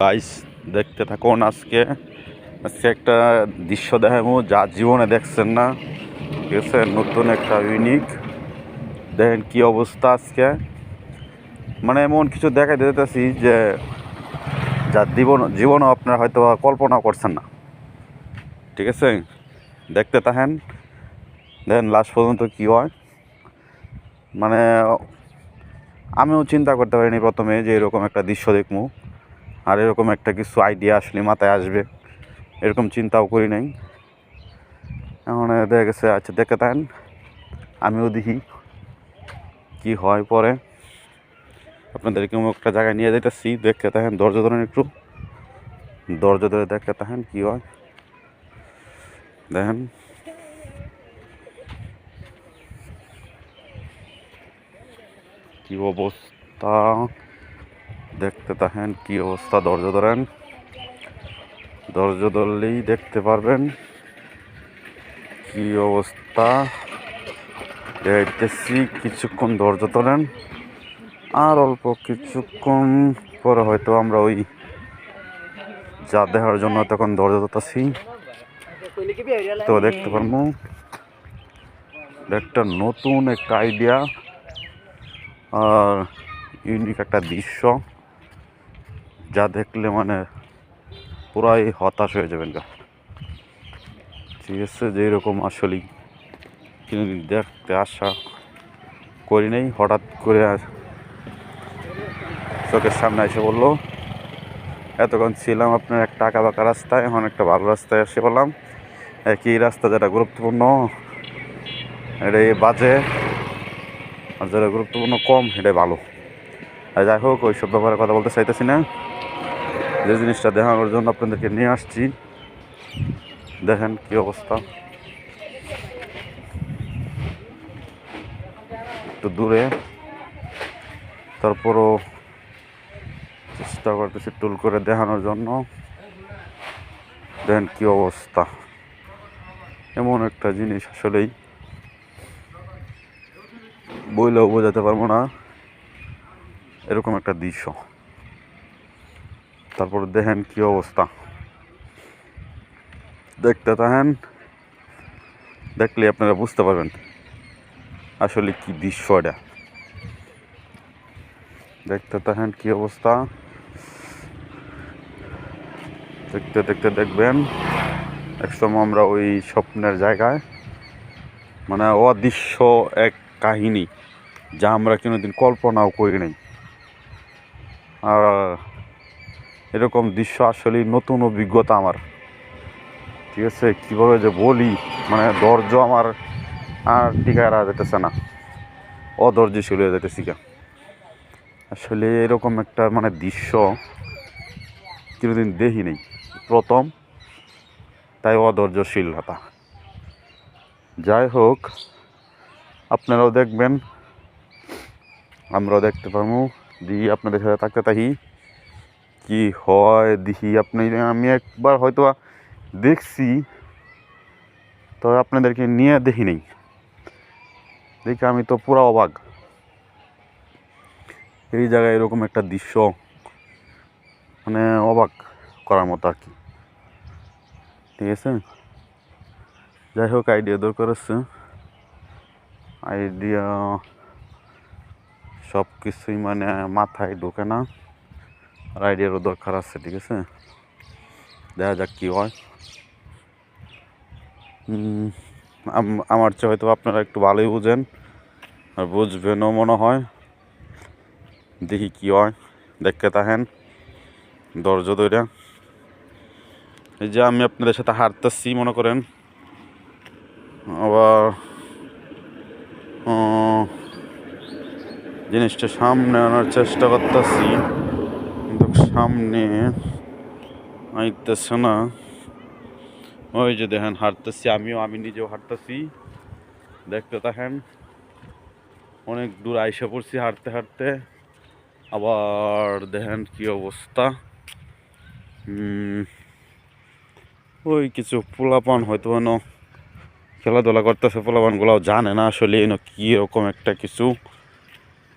Guys দেখতে থাকুন। আজকে একটা দৃশ্য দেখাবো যা জীবনে দেখছেন না, ঠিক আছে? নতুন একটা ইউনিক দেখেন কি অবস্থা আজকে। মানে এমন কিছু দেখাই দিতেছি যে যা জীবনও আপনারা হয়তো কল্পনা করছেন না, ঠিক আছে? দেখতে থাকেন, দেখেন লাস্ট পর্যন্ত কি হয়। মানে আমিও চিন্তা করতে পারিনি প্রথমে যে এরকম একটা দৃশ্য দেখবো আর এরকম একটা কিছু আইডিয়া আসলে মাথায় আসবে, এরকম চিন্তাও করি নাই। এখন দেখা গেছে, আচ্ছা দেখে থাকেন, আমিও দেখি কি হয়। পরে আপনাদেরকে একটা জায়গায় নিয়ে যেতেছি, দেখতে থাকেন, ধৈর্য ধরেন, একটু ধৈর্য ধরে দেখতে থাকেন কি হয়। দেখেন কি অবস্থা, দেখতে থাকেন কি অবস্থা। ধৈর্য ধরেন, ধৈর্য ধরলেই দেখতে পারবেন কি অবস্থা। দেখতেছি, কিছুক্ষণ ধৈর্য ধরেন, আর অল্প কিছুক্ষণ পরে হয়তো আমরা ওই যা দেখার জন্য তখন ধৈর্য ধরতেছি, তো দেখতে পারবো একটা নতুন একটা আইডিয়া আর ইউনিক একটা দৃশ্য যা দেখলে মানে পুরাই হতাশ হয়ে যাবেন গা, ঠিক আছে? যে এরকম আসলেই কিন্তু দেখতে আশা করি নাই, হঠাৎ করে আর চোখের সামনে এসে বললো। এতক্ষণ ছিলাম আপনার একটা আঁকা বাঁকা রাস্তায়, এখন একটা ভালো রাস্তায় এসে বললাম। একই রাস্তা যেটা গুরুত্বপূর্ণ এটাই বাজে, আর যেটা গুরুত্বপূর্ণ কম এটাই ভালো। আর যাই হোক, ওইসব ব্যাপারে কথা বলতে চাইতেছি না। যে জিনিসটা দেখানোর জন্য আপনাদেরকে নিয়ে আসছি, দেখেন কি অবস্থা। একটু দূরে, তারপরও চেষ্টা করতেছি টুল করে দেখানোর জন্য। দেখেন কি অবস্থা, এমন একটা জিনিস আসলেই বইলেও বোঝাতে পারবো না, এরকম একটা দৃশ্য। তারপর দেখেন কি অবস্থা, দেখতে থাকেন, দেখলে আপনারা বুঝতে পারবেন আসলে কি দৃশ্য এটা। দেখতে থাকেন কি অবস্থা, দেখতে দেখতে দেখবেন একসময় আমরা ওই স্বপ্নের জায়গায়, মানে অদৃশ্য এক কাহিনী যা আমরা কোনোদিন কল্পনাও করি নাই। আর এরকম দৃশ্য আসলেই নতুন অভিজ্ঞতা আমার, ঠিক আছে? কীভাবে যে বলি, মানে ধৈর্য আমার আর টিকায় রাখা যেতেছে না, অধৈর্যশীল হয়ে যেতেছি কা। আসলে এরকম একটা মানে দৃশ্য কোনোদিন দেখি নেই, প্রথম, তাই অধৈর্যশীলতা। যাই হোক, আপনারাও দেখবেন, আমরাও দেখতে পাবো, দিই আপনাদের সাথে থাকতে থাকি কি হয় দেখি। আমি একবার হয়তো দেখছি, তবে আপনাদেরকে নিয়ে দেখি নেই, দেখি আমি তো পুরো অবাক। এই জায়গায় এরকম একটা দৃশ্য মানে অবাক করার মতো আর কি, ঠিক আছে? যাই হোক, আইডিয়া দরকার আছে, আইডিয়া সব কিছুই মানে মাথায় ঢোকে না, আর আইডিয়ারও দরকার আছে, ঠিক আছে? দেখা যাক কী হয়। আমার চেয়ে হয়তো আপনারা একটু ভালোই বুঝেন আর বুঝবেনও মনে হয়। দেখি কী হয়, দেখতে থাকেন ধৈর্য ধরে। এই যে আমি আপনাদের সাথে হাঁটতেছি, মনে করেন, আবার জিনিসটা সামনে আনার চেষ্টা করতেছি, কিন্তু সামনে আইতেছে না। ওই যে দেখেন হাঁটতেছি, আমি নিজেও হাঁটতেছি, দেখতে থাকেন। অনেক দূর আইসা পড়ছি হাঁটতে হাঁটতে, আবার দেখেন কি অবস্থা। ওই কিছু পোলাপান হয়তো খেলাধুলা করতেছে, পোলাপানগুলাও জানে না আসলে কি এরকম একটা কিছু,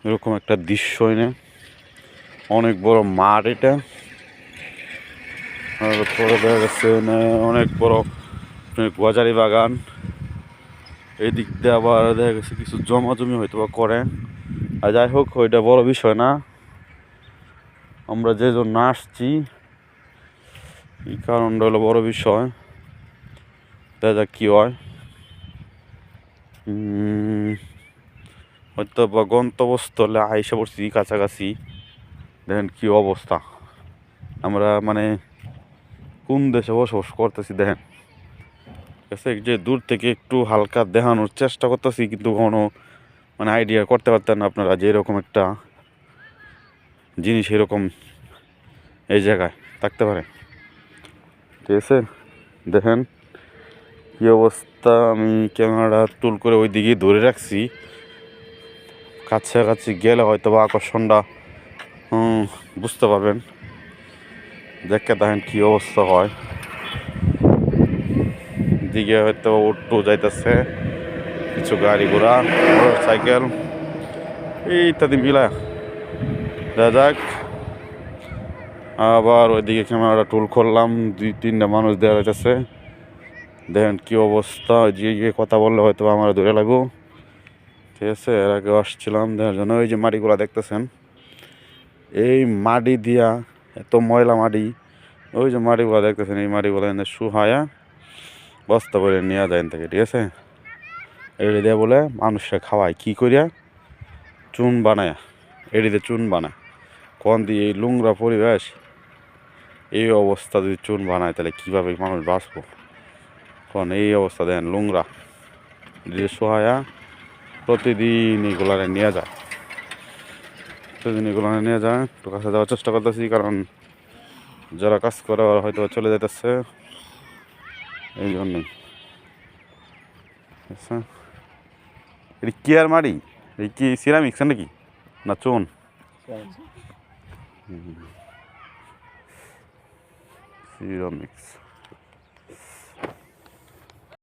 এরকম একটা দৃশ্য এনে। অনেক বড় মাঠ এটা, তারপরে দেখা গেছে অনেক বড় গজারি বাগান। এই দিক দিয়ে আবার দেখা গেছে কিছু জমা জমি হয়তো বা করে। আর যাই হোক, ওইটা বড় বিষয় না। আমরা যে জন্য আসছি এই কারণটা হলো বড় বিষয়। দেখা যাক কী হয়। হয়তো বা গন্তব্যস্থলে আইসা পড়ছি কাছাকাছি। দেখেন কি অবস্থা, আমরা মানে কোন দেশে বসবাস করতেছি দেখেন। ঠিক আছে, যে দূর থেকে একটু হালকা দেখানোর চেষ্টা করতেছি, কিন্তু কোনো মানে আইডিয়া করতে পারতেন না আপনারা যে এরকম একটা জিনিস এরকম এই জায়গায় থাকতে পারে। ঠিক আছে, দেখেন কী অবস্থা। আমি ক্যামেরাটা টুল করে ওই দিকেই ধরে রাখছি। কাছাকাছি গেলে হয়তো বা আকর্ষণটা বুঝতে পারবেন। দেখে দেখেন কী অবস্থা হয়। দিকে হয়তো অটো যাইতেছে, কিছু গাড়ি ঘোড়া, মোটর সাইকেল ইত্যাদি মিলা। দেখা যাক। আবার ওইদিকে ক্যামেরাটা টুল করলাম, 2-3টা মানুষ দেওয়া যাইতেছে। দেখেন কী অবস্থা। যে কথা বললে হয়তো আমরা ধরে লাগবো। ঠিক আছে, এর আগে আসছিলাম দেখার জন্য। ওই যে মাটিগুলা দেখতেছেন, এই মাটি দিয়া এত ময়লা মাটি। ওই যে মাটিগুলা দেখতেছেন, এই মাটিগুলা এনে শুহায়া বস্তা করে নেওয়া যায় থেকে। ঠিক আছে, এড়ি দিয়ে বলে মানুষরা খাওয়ায় কী করিয়া, চুন বানায়। এড়িতে চুন বানায় কোন দিয়ে এই নোংরা পরিবেশ, এই অবস্থা যদি চুন বানায় তাহলে কীভাবে মানুষ বাঁচবো কোন? এই অবস্থা দেখেন, নোংরা দিয়ে সোহায়া প্রতিদিন এগুলারে নিয়ে যায়। প্রতিদিন এগুলারে নিয়ে যায়। একটু কাছে যাওয়ার চেষ্টা করতেছি, কারণ যারা কাজ করে ওরা হয়তো চলে যেতেছে, এই জন্যই। আচ্ছা, এটা কি আর মাটি? এই কি সিরামিক্স নাকি না চুন? সিরামিক্স।